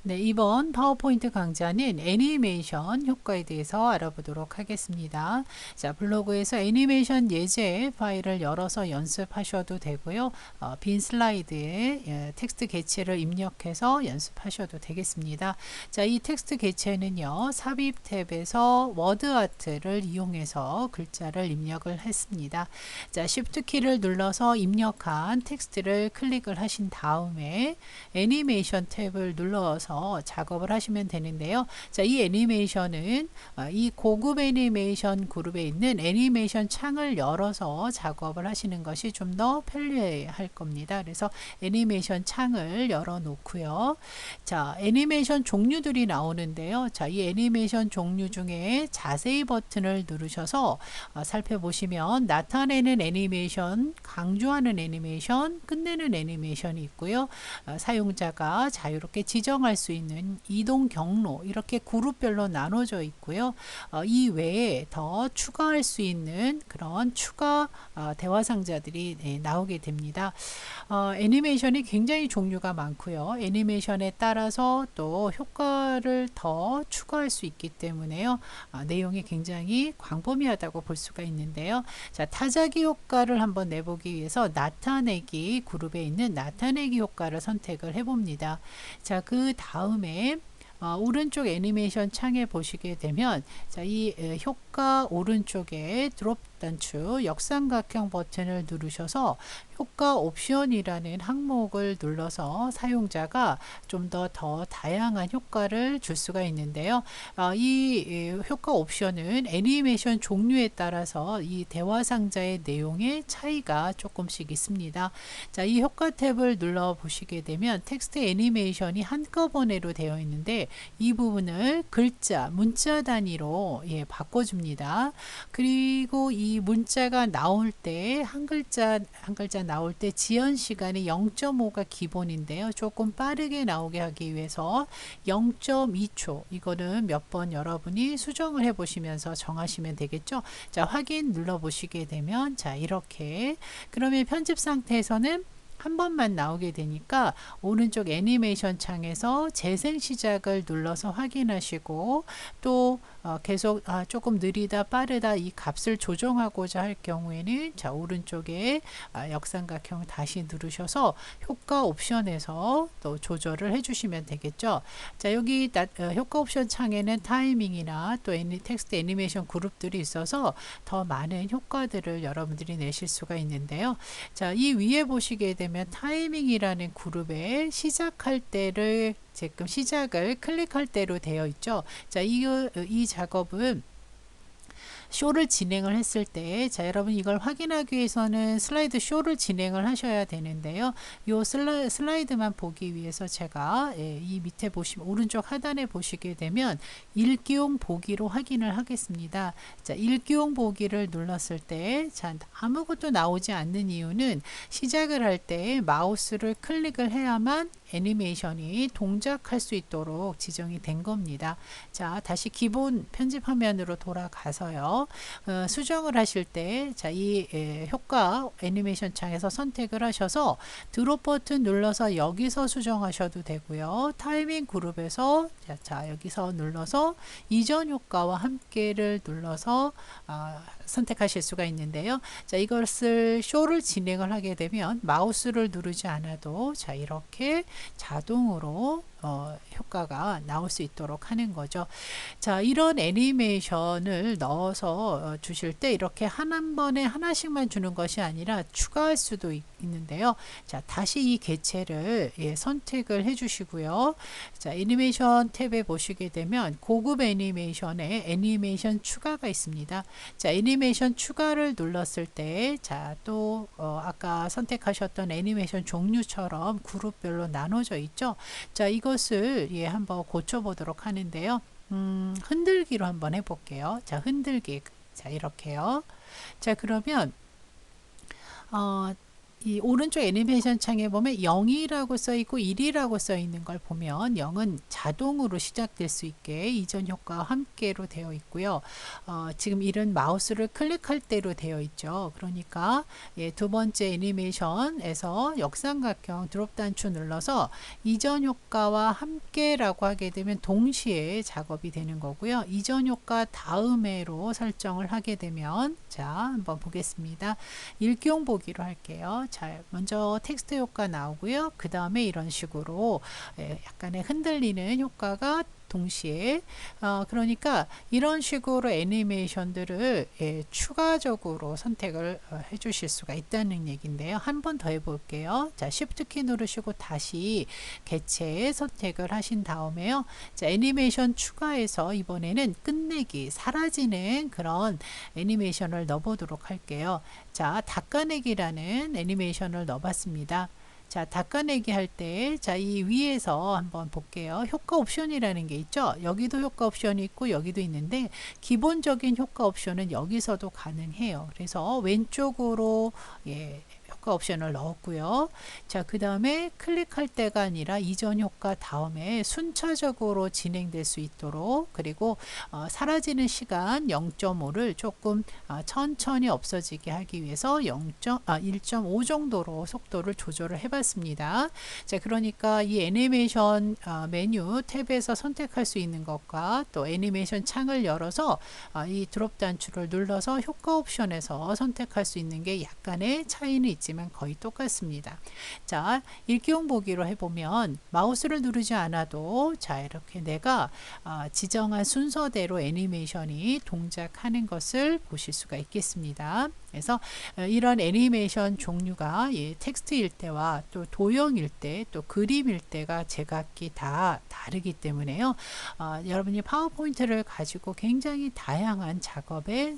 네, 이번 파워포인트 강좌는 애니메이션 효과에 대해서 알아보도록 하겠습니다. 자, 블로그에서 애니메이션 예제 파일을 열어서 연습하셔도 되고요. 빈 슬라이드에 텍스트 개체를 입력해서 연습하셔도 되겠습니다. 자, 이 텍스트 개체는요, 삽입 탭에서 워드 아트를 이용해서 글자를 입력을 했습니다. 자, Shift 키를 눌러서 입력한 텍스트를 클릭을 하신 다음에 애니메이션 탭을 눌러서 작업을 하시면 되는데요. 자, 이 애니메이션은 이 고급 애니메이션 그룹에 있는 애니메이션 창을 열어서 작업을 하시는 것이 좀 더 편리할 겁니다. 그래서 애니메이션 창을 열어 놓고요. 자, 애니메이션 종류들이 나오는데요. 자, 이 애니메이션 종류 중에 자세히 버튼을 누르셔서 살펴보시면 나타내는 애니메이션, 강조하는 애니메이션, 끝내는 애니메이션이 있고요. 사용자가 자유롭게 지정할 수 있는 이동 경로 이렇게 그룹별로 나눠져 있고요. 이 외에 더 추가할 수 있는 그런 추가 대화 상자들이 나오게 됩니다. 애니메이션이 굉장히 종류가 많고요. 애니메이션에 따라서 또 효과를 더 추가할 수 있기 때문에요. 내용이 굉장히 광범위하다고 볼 수가 있는데요. 자, 타자기 효과를 한번 내보기 위해서 나타내기 그룹에 있는 나타내기 효과를 선택을 해봅니다. 자, 그 다음에 오른쪽 애니메이션 창에 보시게 되면 자, 이 효과 오른쪽에 드롭 단추 역삼각형 버튼을 누르셔서 효과 옵션이라는 항목을 눌러서 사용자가 좀 더 다양한 효과를 줄 수가 있는데요. 이 효과 옵션은 애니메이션 종류에 따라서 이 대화 상자의 내용의 차이가 조금씩 있습니다. 자, 이 효과 탭을 눌러 보시게 되면 텍스트 애니메이션이 한꺼번에로 되어 있는데 이 부분을 글자, 문자 단위로 바꿔줍니다. 그리고 이 문자가 나올 때 한 글자 나올 때 지연 시간이 0.5가 기본인데요. 조금 빠르게 나오게 하기 위해서 0.2초 이거는 몇 번 여러분이 수정을 해 보시면서 정하시면 되겠죠. 자, 확인 눌러 보시게 되면 자, 이렇게 그러면 편집 상태에서는 한 번만 나오게 되니까 오른쪽 애니메이션 창에서 재생 시작을 눌러서 확인하시고 또 계속 조금 느리다 빠르다 이 값을 조정하고자 할 경우에는 자, 오른쪽에 역삼각형 다시 누르셔서 효과 옵션에서 또 조절을 해주시면 되겠죠. 자, 여기 효과 옵션 창에는 타이밍이나 또 텍스트 애니메이션 그룹들이 있어서 더 많은 효과들을 여러분들이 내실 수가 있는데요. 자, 이 위에 보시게 되면 타이밍이라는 그룹에 시작할 때를 지금 시작을 클릭할 때로 되어 있죠. 자, 이 작업은 쇼를 진행을 했을 때, 자, 여러분 이걸 확인하기 위해서는 슬라이드 쇼를 진행을 하셔야 되는데요. 요 슬라이드만 보기 위해서 제가 이 밑에 보시면 오른쪽 하단에 보시게 되면 읽기용 보기로 확인을 하겠습니다. 자, 읽기용 보기를 눌렀을 때, 자, 아무것도 나오지 않는 이유는 시작을 할 때 마우스를 클릭을 해야만 애니메이션이 동작할 수 있도록 지정이 된 겁니다. 자, 다시 기본 편집 화면으로 돌아가서요. 수정을 하실 때, 자, 이 효과 애니메이션 창에서 선택을 하셔서 드롭 버튼 눌러서 여기서 수정하셔도 되고요. 타이밍 그룹에서 자, 여기서 눌러서 이전 효과와 함께를 눌러서 선택하실 수가 있는데요. 자, 이것을 쇼를 진행을 하게 되면 마우스를 누르지 않아도 자, 이렇게 자동으로 효과가 나올 수 있도록 하는 거죠. 자, 이런 애니메이션을 넣어서 주실 때 이렇게 한 번에 하나씩만 주는 것이 아니라 추가할 수도 있는데요. 자, 다시 이 개체를 선택을 해 주시고요. 자, 애니메이션 탭에 보시게 되면 고급 애니메이션에 애니메이션 추가가 있습니다. 자, 애니메이션 추가를 눌렀을 때, 자, 또 아까 선택하셨던 애니메이션 종류처럼 그룹별로 나눠져 있죠. 자, 이것을 한번 고쳐보도록 하는데요. 흔들기로 한번 해볼게요. 자, 흔들기. 자, 이렇게요. 자, 그러면 이 오른쪽 애니메이션 창에 보면 0이라고 써 있고 1이라고 써 있는 걸 보면 0은 자동으로 시작될 수 있게 이전 효과와 함께로 되어 있고요. 지금 1은 마우스를 클릭할 때로 되어 있죠. 그러니까 두 번째 애니메이션에서 역삼각형 드롭 단추 눌러서 이전 효과와 함께라고 하게 되면 동시에 작업이 되는 거고요. 이전 효과 다음에로 설정을 하게 되면 자, 한번 보겠습니다. 일기용 보기로 할게요. 자, 먼저 텍스트 효과 나오고요. 그 다음에 이런 식으로 약간의 흔들리는 효과가 동시에 그러니까 이런 식으로 애니메이션들을 추가적으로 선택을 해 주실 수가 있다는 얘기인데요. 한 번 더 해볼게요. 자, Shift 키 누르시고 다시 개체 선택을 하신 다음에요. 자, 애니메이션 추가해서 이번에는 끝내기, 사라지는 그런 애니메이션을 넣어보도록 할게요. 자, 닦아내기라는 애니메이션을 넣어봤습니다. 자, 닦아내기 할 때, 자, 이 위에서 한번 볼게요. 효과 옵션이라는 게 있죠. 여기도 효과 옵션이 있고 여기도 있는데 기본적인 효과 옵션은 여기서도 가능해요. 그래서 왼쪽으로 효과 옵션을 넣었고요. 자, 그 다음에 클릭할 때가 아니라 이전 효과 다음에 순차적으로 진행될 수 있도록, 그리고 사라지는 시간 0.5를 조금 천천히 없어지게 하기 위해서 1.5 정도로 속도를 조절을 해봤습니다. 자, 그러니까 이 애니메이션 메뉴 탭에서 선택할 수 있는 것과 또 애니메이션 창을 열어서 이 드롭 단추를 눌러서 효과 옵션에서 선택할 수 있는 게 약간의 차이는 있지만 거의 똑같습니다. 자, 일기용 보기로 해보면 마우스를 누르지 않아도 자, 이렇게 내가 지정한 순서대로 애니메이션이 동작하는 것을 보실 수가 있겠습니다. 그래서 이런 애니메이션 종류가 텍스트일 때와 또 도형일 때 또 그림일 때가 제각기 다 다르기 때문에요. 여러분이 파워포인트를 가지고 굉장히 다양한 작업에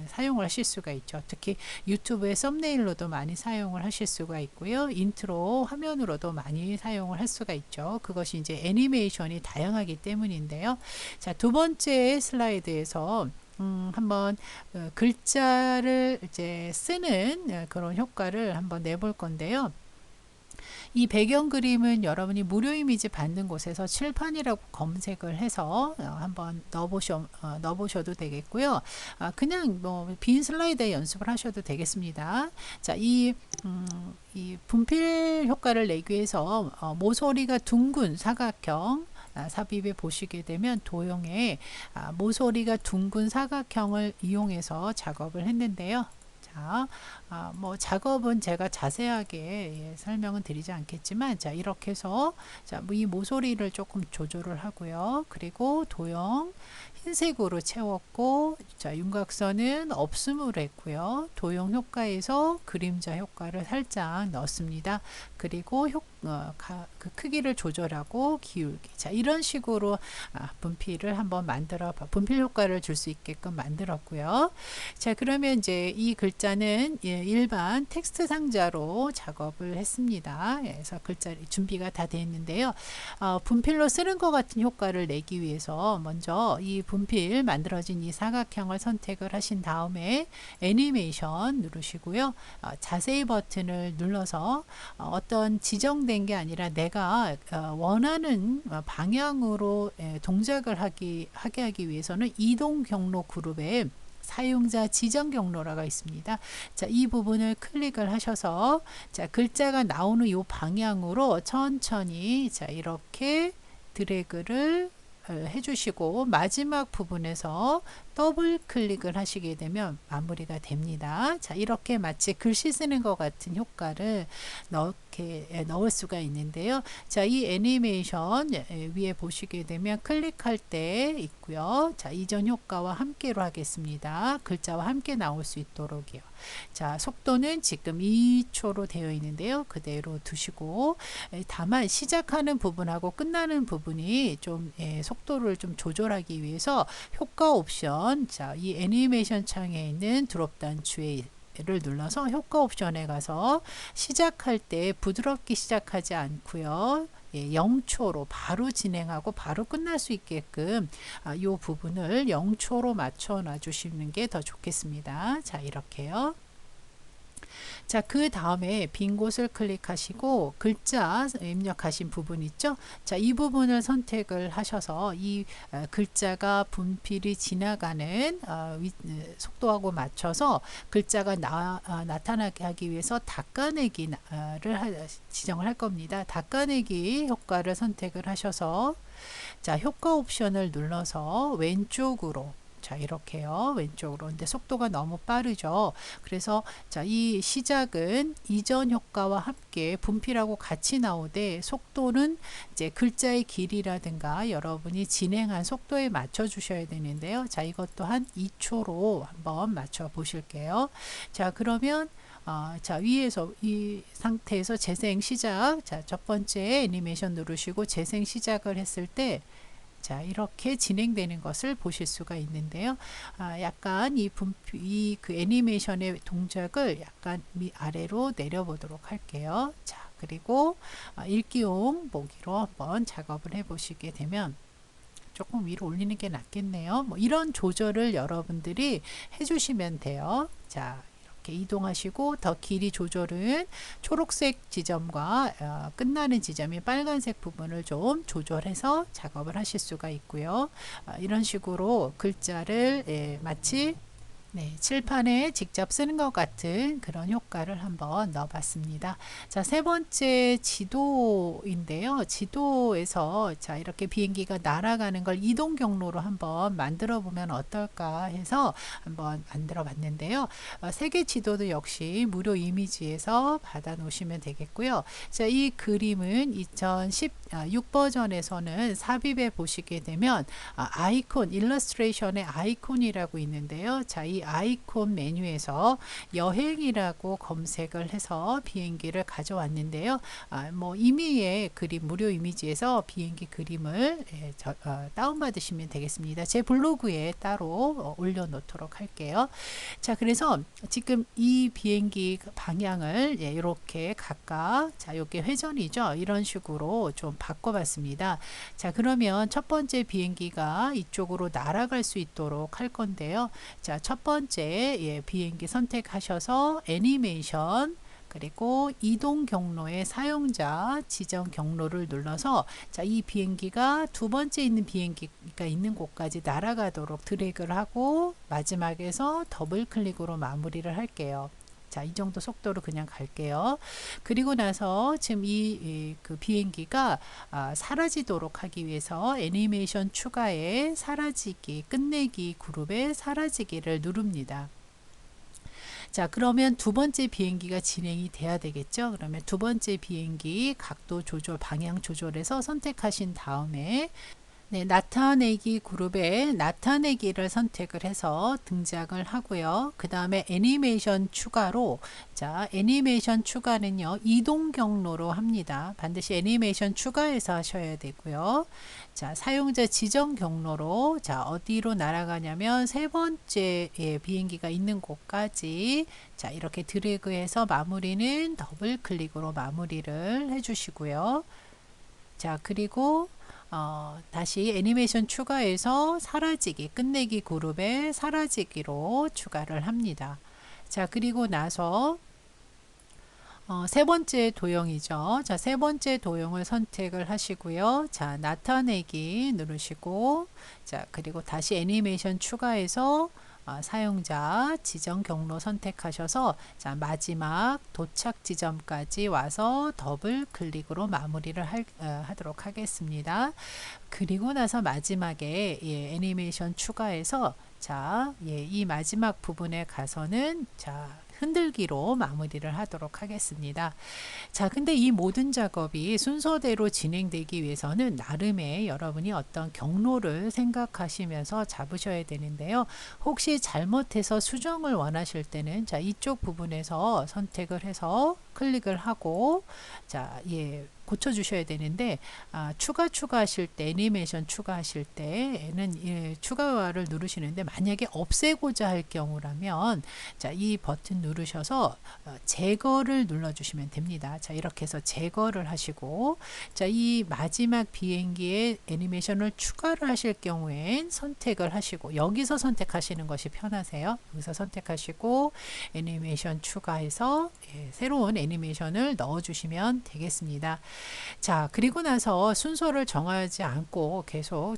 사용을 하실 수가 있죠. 특히 유튜브의 썸네일로도 많이 사용을 하실 수가 있고요. 인트로 화면으로도 많이 사용을 할 수가 있죠. 그것이 이제 애니메이션이 다양하기 때문인데요. 자, 두 번째 슬라이드에서 한번 글자를 이제 쓰는 그런 효과를 한번 내볼 건데요. 이 배경 그림은 여러분이 무료 이미지 받는 곳에서 칠판이라고 검색을 해서 한번 넣어보셔도 되겠고요. 그냥 뭐 빈 슬라이드에 연습을 하셔도 되겠습니다. 자, 이 분필 효과를 내기 위해서 모서리가 둥근 사각형 삽입에 보시게 되면 도형에 모서리가 둥근 사각형을 이용해서 작업을 했는데요. 자, 뭐 작업은 제가 자세하게 설명은 드리지 않겠지만, 자, 이렇게 해서 자, 이 모서리를 조금 조절을 하고요. 그리고 도형 흰색으로 채웠고, 자, 윤곽선은 없음으로 했고요. 도형 효과에서 그림자 효과를 살짝 넣었습니다. 그리고 그 크기를 조절하고 기울기. 자, 이런 식으로 분필을 한번 분필 효과를 줄 수 있게끔 만들었고요. 자, 그러면 이제 이 글자는 일반 텍스트 상자로 작업을 했습니다. 그래서 글자 준비가 다 되어 있는데요. 분필로 쓰는 것 같은 효과를 내기 위해서 먼저 이 분필 만들어진 이 사각형을 선택을 하신 다음에 애니메이션 누르시고요. 자세히 버튼을 눌러서 어떤 지정된 게 아니라 내가 원하는 방향으로 동작을 하게 하기 위해서는 이동 경로 그룹에 사용자 지정 경로라가 있습니다. 자, 이 부분을 클릭을 하셔서 자, 글자가 나오는 이 방향으로 천천히 자, 이렇게 드래그를 해주시고 마지막 부분에서 더블 클릭을 하시게 되면 마무리가 됩니다. 자, 이렇게 마치 글씨 쓰는 것 같은 효과를 넣을 수가 있는데요. 자, 이 애니메이션 위에 보시게 되면 클릭할 때 있고요. 자, 이전 효과와 함께로 하겠습니다. 글자와 함께 나올 수 있도록이요. 자, 속도는 지금 2초로 되어 있는데요. 그대로 두시고 다만 시작하는 부분하고 끝나는 부분이 좀 속도를 좀 조절하기 위해서 효과 옵션, 자, 이 애니메이션 창에 있는 드롭 단추에 를 눌러서 효과 옵션에 가서 시작할 때 부드럽게 시작하지 않고요. 0초로 바로 진행하고 바로 끝날 수 있게끔 이 부분을 0초로 맞춰 놔 주시는 게 더 좋겠습니다. 자, 이렇게요. 자, 그 다음에 빈 곳을 클릭하시고 글자 입력하신 부분 있죠? 자, 이 부분을 선택을 하셔서 이 글자가 분필이 지나가는 속도하고 맞춰서 글자가 나타나게 하기 위해서 닦아내기를 지정을 할 겁니다. 닦아내기 효과를 선택을 하셔서 자, 효과 옵션을 눌러서 왼쪽으로 자, 이렇게요. 왼쪽으로. 근데 속도가 너무 빠르죠. 그래서 자, 이 시작은 이전 효과와 함께 분필하고 같이 나오되 속도는 이제 글자의 길이라든가 여러분이 진행한 속도에 맞춰 주셔야 되는데요. 자, 이것도 한 2초로 한번 맞춰 보실게요. 자, 그러면 자, 위에서 이 상태에서 재생 시작. 자, 첫 번째 애니메이션 누르시고 재생 시작을 했을 때 자, 이렇게 진행되는 것을 보실 수가 있는데요. 약간 그 애니메이션의 동작을 약간 아래로 내려보도록 할게요. 자, 그리고 일기용 보기로 한번 작업을 해 보시게 되면 조금 위로 올리는 게 낫겠네요. 뭐 이런 조절을 여러분들이 해주시면 돼요. 자, 이렇게 이동하시고 더 길이 조절은 초록색 지점과 끝나는 지점이 빨간색 부분을 좀 조절해서 작업을 하실 수가 있고요. 이런 식으로 글자를 마치 네, 칠판에 직접 쓰는 것 같은 그런 효과를 한번 넣어봤습니다. 자, 세 번째 지도인데요. 지도에서 자, 이렇게 비행기가 날아가는 걸 이동 경로로 한번 만들어 보면 어떨까 해서 한번 만들어 봤는데요. 세계 지도도 역시 무료 이미지에서 받아 놓으시면 되겠고요. 자, 이 그림은 2016 버전에서는 삽입해 보시게 되면 아이콘, 일러스트레이션의 아이콘이라고 있는데요. 자, 이 아이콘 메뉴에서 여행이라고 검색을 해서 비행기를 가져왔는데요. 뭐 이미의 그림 무료 이미지에서 비행기 그림을 다운받으시면 되겠습니다. 제 블로그에 따로 올려놓도록 할게요. 자, 그래서 지금 이 비행기 방향을 이렇게 각각 자, 이게 회전이죠. 이런 식으로 좀 바꿔봤습니다. 자, 그러면 첫 번째 비행기가 이쪽으로 날아갈 수 있도록 할 건데요. 자, 첫 번째 비행기 선택하셔서 애니메이션 그리고 이동 경로의 사용자 지정 경로를 눌러서 자, 이 비행기가 두 번째 있는 비행기가 있는 곳까지 날아가도록 드래그를 하고 마지막에서 더블 클릭으로 마무리를 할게요. 자, 이 정도 속도로 그냥 갈게요. 그리고 나서 지금 그 비행기가 사라지도록 하기 위해서 애니메이션 추가에 사라지기, 끝내기 그룹에 사라지기를 누릅니다. 자, 그러면 두 번째 비행기가 진행이 돼야 되겠죠. 그러면 두 번째 비행기 각도 조절, 방향 조절해서 선택하신 다음에 네, 나타내기 그룹에 나타내기를 선택을 해서 등장을 하고요. 그 다음에 애니메이션 추가로 자, 애니메이션 추가는요, 이동 경로로 합니다. 반드시 애니메이션 추가해서 하셔야 되고요. 자, 사용자 지정 경로로 자, 어디로 날아가냐면 세 번째 비행기가 있는 곳까지 자, 이렇게 드래그해서 마무리는 더블 클릭으로 마무리를 해주시고요. 자, 그리고 다시 애니메이션 추가해서 사라지기, 끝내기 그룹에 사라지기로 추가를 합니다. 자, 그리고 나서 세 번째 도형이죠. 자, 세 번째 도형을 선택을 하시고요. 자, 나타내기 누르시고, 자, 그리고 다시 애니메이션 추가해서 사용자 지정 경로 선택하셔서 자, 마지막 도착 지점까지 와서 더블 클릭으로 마무리를 하도록 하겠습니다. 그리고 나서 마지막에 애니메이션 추가해서 자, 이 마지막 부분에 가서는 자, 흔들기로 마무리를 하도록 하겠습니다. 자, 근데 이 모든 작업이 순서대로 진행되기 위해서는 나름의 여러분이 어떤 경로를 생각하시면서 잡으셔야 되는데요. 혹시 잘못해서 수정을 원하실 때는 자, 이쪽 부분에서 선택을 해서 클릭을 하고 자, 고쳐주셔야 되는데 추가하실 때 애니메이션 추가하실 때에는 추가를 누르시는데 만약에 없애고자 할 경우라면 자, 이 버튼 누르셔서 제거를 눌러주시면 됩니다. 자, 이렇게 해서 제거를 하시고 자, 이 마지막 비행기에 애니메이션을 추가를 하실 경우엔 선택을 하시고 여기서 선택하시는 것이 편하세요. 여기서 선택하시고 애니메이션 추가해서 새로운 애니메이션을 넣어주시면 되겠습니다. 자, 그리고 나서 순서를 정하지 않고 계속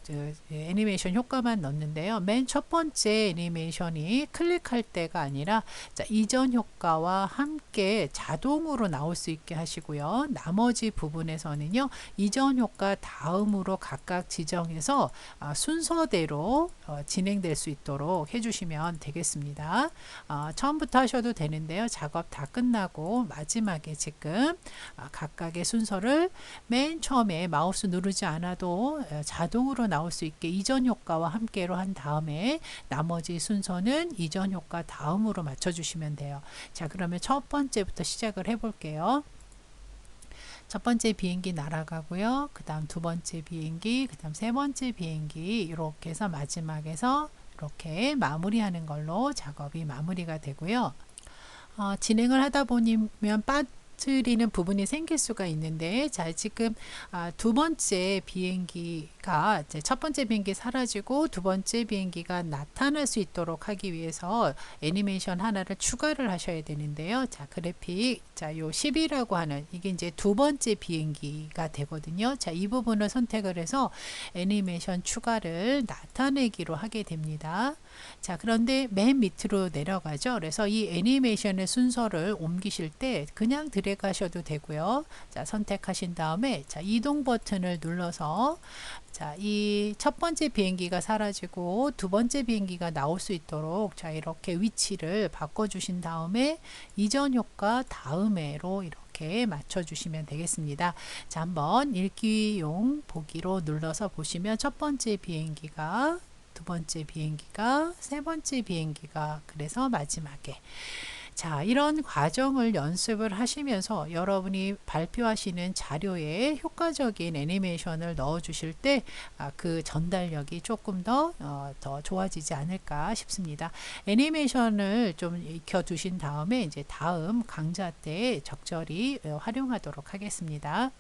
애니메이션 효과만 넣는데요. 맨 첫 번째 애니메이션이 클릭할 때가 아니라 자, 이전 효과와 함께 자동으로 나올 수 있게 하시고요. 나머지 부분에서는요. 이전 효과 다음으로 각각 지정해서 순서대로 진행될 수 있도록 해주시면 되겠습니다. 처음부터 하셔도 되는데요. 작업 다 끝나고 마지막에 지금 각각의 순서를 맨 처음에 마우스 누르지 않아도 자동으로 나올 수 있게 이전 효과와 함께로 한 다음에 나머지 순서는 이전 효과 다음으로 맞춰주시면 돼요. 자, 그러면 첫 번째부터 시작을 해볼게요. 첫 번째 비행기 날아가고요. 그 다음 두 번째 비행기, 그 다음 세 번째 비행기 이렇게 해서 마지막에서 이렇게 마무리하는 걸로 작업이 마무리가 되고요. 진행을 하다 보면 빠뜨리는 부분이 생길 수가 있는데 자, 지금 두 번째 비행기가 이제 첫 번째 비행기 사라지고 두 번째 비행기가 나타날 수 있도록 하기 위해서 애니메이션 하나를 추가를 하셔야 되는데요. 자, 그래픽 자, 요 10이라고 하는 이게 이제 두 번째 비행기가 되거든요. 자, 이 부분을 선택을 해서 애니메이션 추가를 나타내기로 하게 됩니다. 자, 그런데 맨 밑으로 내려가죠. 그래서 이 애니메이션의 순서를 옮기실 때 그냥 드래그하셔도 되고요. 자, 선택하신 다음에 자, 이동 버튼을 눌러서 자, 이 첫 번째 비행기가 사라지고 두 번째 비행기가 나올 수 있도록 자, 이렇게 위치를 바꿔 주신 다음에 이전 효과 다음에로 이렇게 맞춰 주시면 되겠습니다. 자, 한번 읽기용 보기로 눌러서 보시면 첫 번째 비행기가 두 번째 비행기가 세 번째 비행기가 그래서 마지막에 자, 이런 과정을 연습을 하시면서 여러분이 발표하시는 자료에 효과적인 애니메이션을 넣어 주실 때 그 전달력이 조금 더 좋아지지 않을까 싶습니다. 애니메이션을 좀 익혀 두신 다음에 이제 다음 강좌 때 적절히 활용하도록 하겠습니다.